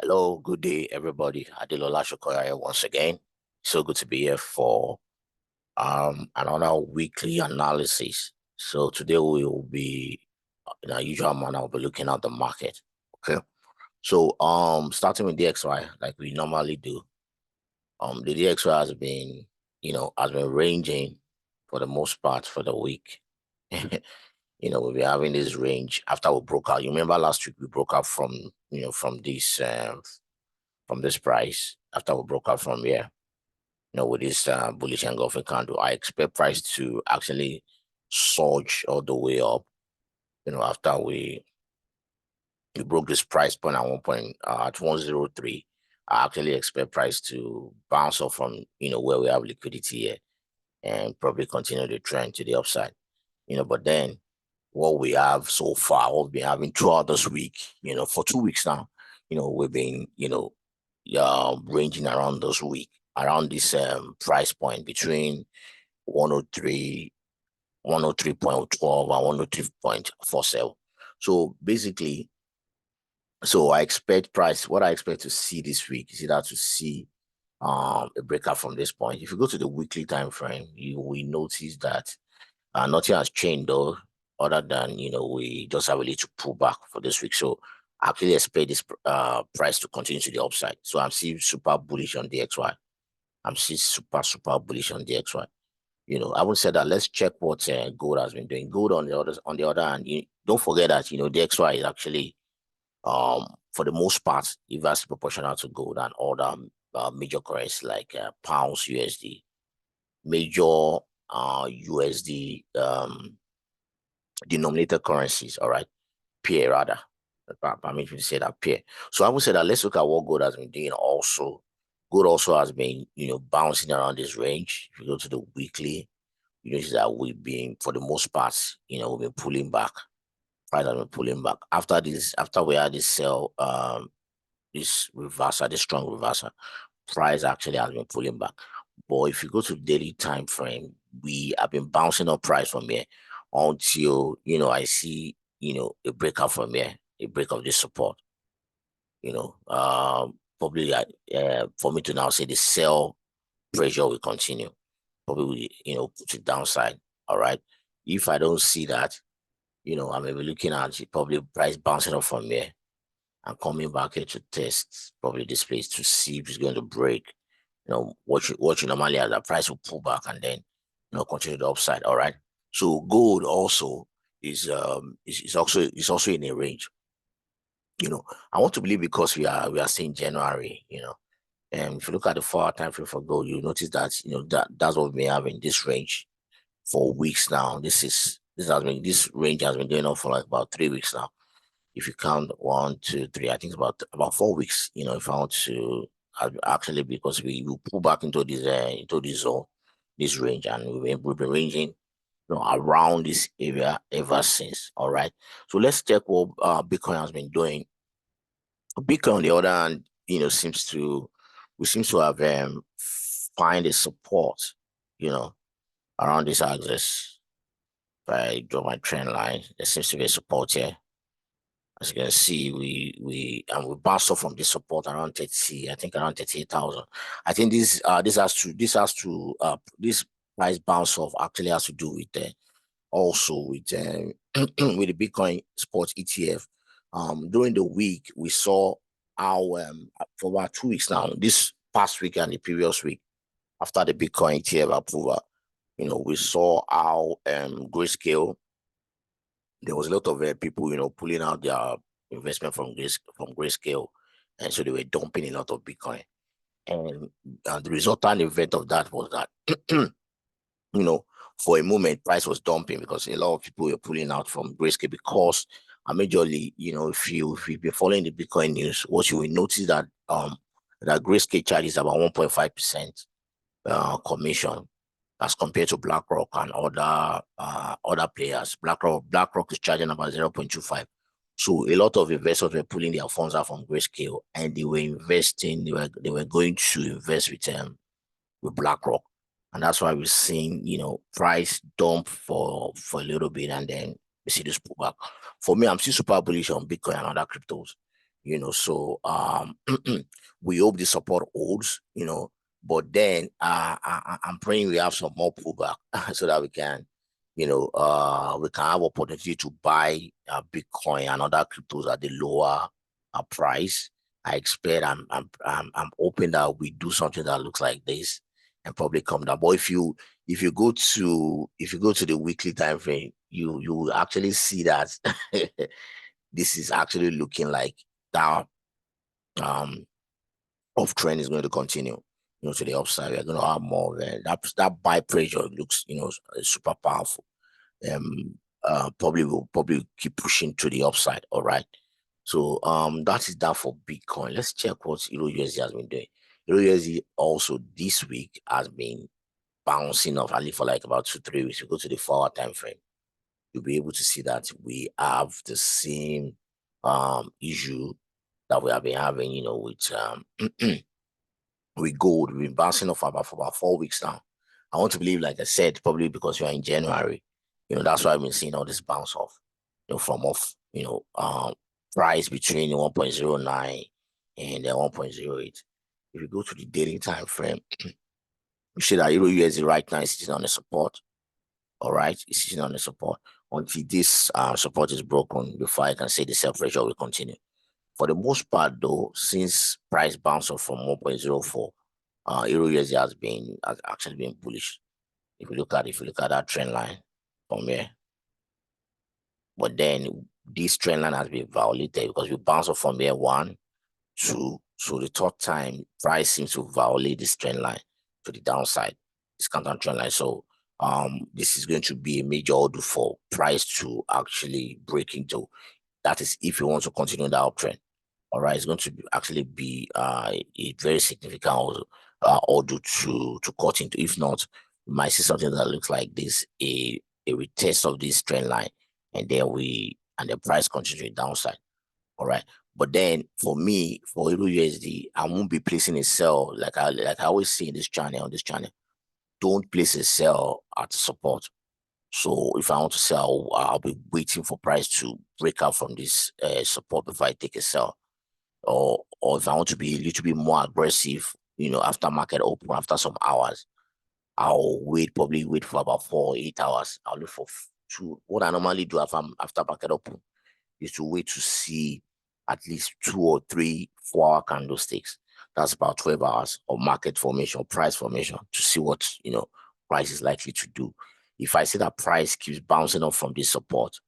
Hello, good day, everybody. Adilola Shokoya here once again. So good to be here for another weekly analysis. So today we will be in our usual manner, we'll be looking at the market. Okay. So starting with DXY, like we normally do. The DXY has been, has been ranging for the most part for the week. We'll be having this range after we broke out. You remember last week we broke out from from this price after we broke out from here, with this bullish engulfing candle. I expect price to actually surge all the way up, after we broke this price point at one point at 103. I actually expect price to bounce off from, where we have liquidity here and probably continue the trend to the upside, but then what we have so far, what we've been having throughout this week, for 2 weeks now, we've been, ranging around around this price point between 103, 103.12 and 103.47. So basically, I expect what I expect to see this week is either to see a breakout from this point. If you go to the weekly time frame, you will notice that nothing has changed though, other than we just have a little pullback for this week. So I actually expect this price to continue to the upside. So I'm still super bullish on DXY. I'm still super bullish on DXY. I would say that let's check what gold has been doing. Gold on the other hand, don't forget that DXY is actually for the most part inversely proportional to gold and other major currencies like pounds, USD, major USD denominated currencies. All right, pair rather. I mean, if you say that pair. So I would say that let's look at what gold has been doing also. Gold also has been, bouncing around this range. If you go to the weekly, you notice that we've been, for the most part, we've been pulling back. Price has been pulling back. After we had this sell, this reversal, this strong reversal, price actually has been pulling back. But if you go to daily time frame, we have been bouncing up price from here until I see a breakout from here, a break of this support. Probably for me to now say the sell pressure will continue. Probably put it downside. All right. If I don't see that, I may be looking at probably price bouncing up from here and coming back here to test probably this place to see if it's going to break. What you normally have, the price will pull back and then continue the upside. All right. So gold also is also in a range. I want to believe because we are seeing January, and if you look at the 4-hour time frame for gold, you notice that that's what we have in this range for weeks now. This range has been going on for like about 3 weeks now. If you count 1, 2, 3, I think it's about 4 weeks. If I want to actually, because we pull back into this zone, this range, and we've been ranging around this area ever since. All right. So let's check what Bitcoin has been doing. Bitcoin, on the other hand, we seem to have find a support, around this axis. If I draw my trend line, there seems to be a support here. As you can see, we bounced off from this support around 30, I think around 38,000. I think this price bounce off actually has to do with also with with the Bitcoin spot ETF. During the week we saw how for about 2 weeks now, this past week and the previous week, after the Bitcoin ETF approval, we saw how Grayscale, there was a lot of people, pulling out their investment from Grayscale, and so they were dumping a lot of Bitcoin. And the resultant event of that was that, for a moment, price was dumping because a lot of people were pulling out from Grayscale because, majorly, if you've been following the Bitcoin news, what you will notice that that Grayscale charges about 1.5% commission as compared to BlackRock and other players. BlackRock is charging about 0.25. So a lot of investors were pulling their funds out from Grayscale and they were investing. They were going to invest with BlackRock, and that's why we're seeing price dump for a little bit, and then we see this pullback. For me, I'm still super bullish on Bitcoin and other cryptos. So we hope the support holds, but then I'm praying we have some more pullback so that we can have opportunity to buy Bitcoin and other cryptos at the lower price. I expect I'm hoping that we do something that looks like this and probably come down. But if you go to the weekly time frame, you will actually see that this is actually looking like that uptrend is going to continue, to the upside. We're going to have more of that buy pressure looks, super powerful. Probably will keep pushing to the upside. All right. So that is that for Bitcoin. Let's check what EURUSD has been doing. EURUSD also this week has been bouncing off, at least for like about 2-3 weeks. You go to the 4-hour time frame, you'll be able to see that we have the same issue that we have been having, with with gold. We've been bouncing off for about 4 weeks now. I want to believe, like I said, probably because you're in January, that's why I've been seeing all this bounce off, from off, price between 1.09 and 1.08. If you go to the daily time frame, you see that EURUSD right now is sitting on the support. All right, it's sitting on the support until this support is broken before I can say the sell pressure will continue. For the most part, though, since price bounced off from 1.04, EURUSD has actually been bullish. If you look at that trend line from here, but then this trend line has been violated because we bounced off from here 1, 2, so the third time price seems to violate this trend line to the downside, this counter trend line. So this is going to be a major order for price to actually break into. That is if you want to continue the uptrend. All right, it's going to actually be a very significant order to cut into. If not, we might see something that looks like this, a retest of this trend line, and then the price continues downside. All right. But then for me, for EURUSD, I won't be placing a sell like I always say in this channel, don't place a sell at support. So if I want to sell, I'll be waiting for price to break out from this support before I take a sell. Or if I want to be a little bit more aggressive, after market open, after some hours, I'll probably wait for about 4 or 8 hours. I'll look for what I normally do after market open is to wait to see at least 2 or 3 4-hour candlesticks. That's about 12 hours of market formation, price formation, to see what price is likely to do. If I see that price keeps bouncing off from this support,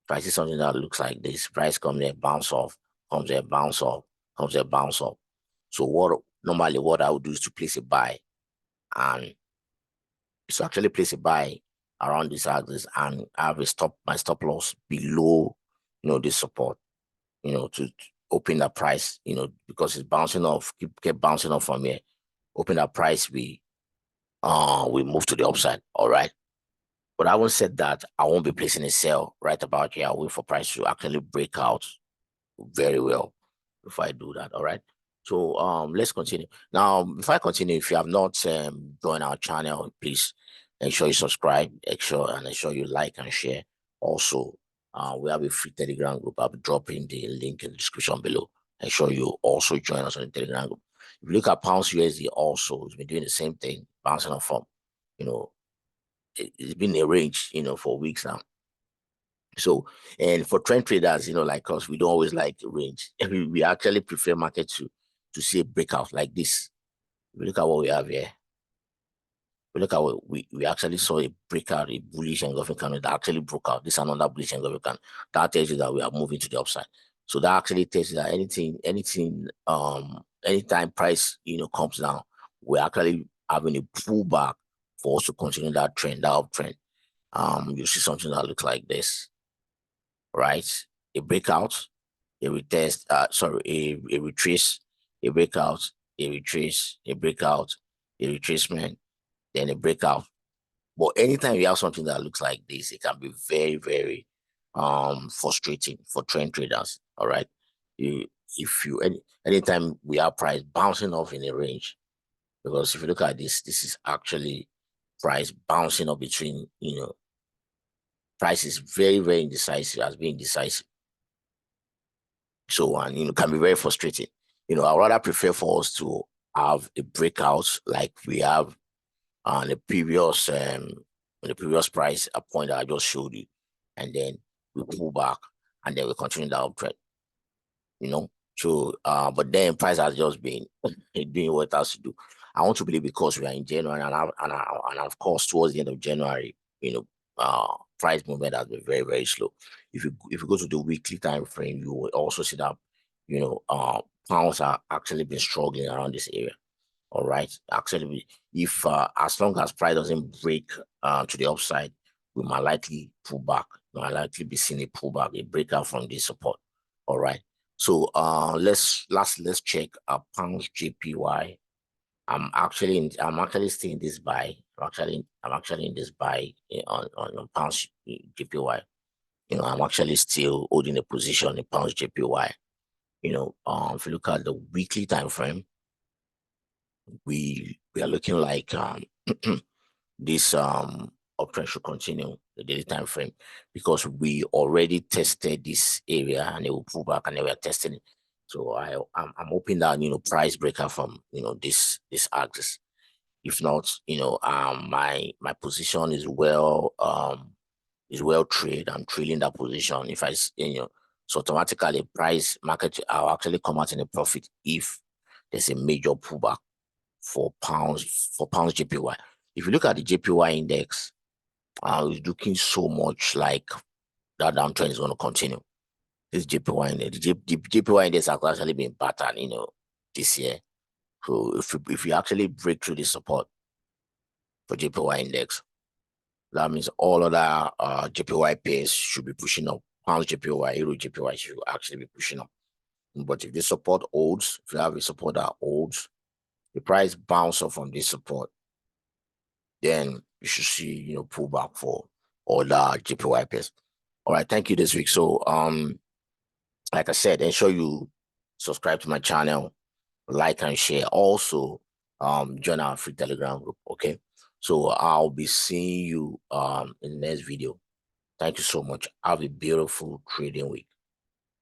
if I see something that looks like this, price comes there, bounce off, comes there, bounce off, comes there, bounce off. So what I would do is to place a buy, and to actually place a buy around this axis and have my stop loss below, this support, to open that price, because it's bouncing off, keep bouncing off from here. Open that price, we move to the upside. All right. But I won't said that I won't be placing a sell right about here. I'll wait for price to actually break out very well if I do that. All right. So let's continue. Now, if I continue, if you have not joined our channel, please ensure you subscribe, ensure you like and share. Also, we have a free Telegram group. I'll be dropping the link in the description below. Ensure you also join us on the Telegram group. If you look at pounds USD, also it's been doing the same thing, bouncing off from, it's been a range, for weeks now. So, and for trend traders, like us, we don't always like range. We actually prefer market to see a breakout like this. We look at what we have here. We look at what we actually saw a breakout, a bullish engulfing candle that actually broke out. This is another bullish engulfing candle. That tells you that we are moving to the upside. So that actually tells you that anytime price, comes down, we're actually having a pullback for us to continue that trend, that uptrend. You see something that looks like this, right? A breakout, a retest, a retrace, a breakout, a retrace, a breakout, a retracement, then a breakout. But anytime you have something that looks like this, it can be very, very frustrating for trend traders. All right. Anytime we have price bouncing off in a range, because if you look at this is actually price bouncing up between, price is very, very indecisive, has been indecisive. So, and can be very frustrating. I rather prefer for us to have a breakout like we have on the previous price, a point that I just showed you, and then we pull back and then we continue the uptrend. So but then price has just been doing what it has to do. I want to believe because we are in January and of course towards the end of January, price movement has been very, very slow. If you go to the weekly time frame, you will also see that pounds are actually been struggling around this area. All right, actually, if as long as price doesn't break to the upside, we might likely pull back. We might likely be seeing a pullback, a breakout from this support. All right. So let's check pounds JPY. I'm actually still in this buy. I'm actually in this buy on pounds JPY. I'm actually still holding a position in pounds JPY. If you look at the weekly time frame, we are looking like this uptrend should continue the daily time frame because we already tested this area and it will pull back and then we are testing it. So I'm hoping that price breaker from this axis. If not, my position is well traded. I'm trailing that position. If I so automatically price market I'll actually come out in a profit if there's a major pullback for pounds JPY. If you look at the JPY index, it's looking so much like that downtrend is going to continue. This JPY index, the JPY index has actually been battered, this year. So if you actually break through the support for JPY index, that means all other JPY pairs should be pushing up. Pounds JPY, Euro JPY should actually be pushing up. But if this support holds, if you have a support that holds, the price bounce off from this support, then you should see, pullback for all the JPY pairs. All right, thank you this week. So, like I said, ensure you subscribe to my channel, like and share. Also, join our free Telegram group. Okay, so I'll be seeing you in the next video. Thank you so much. Have a beautiful trading week.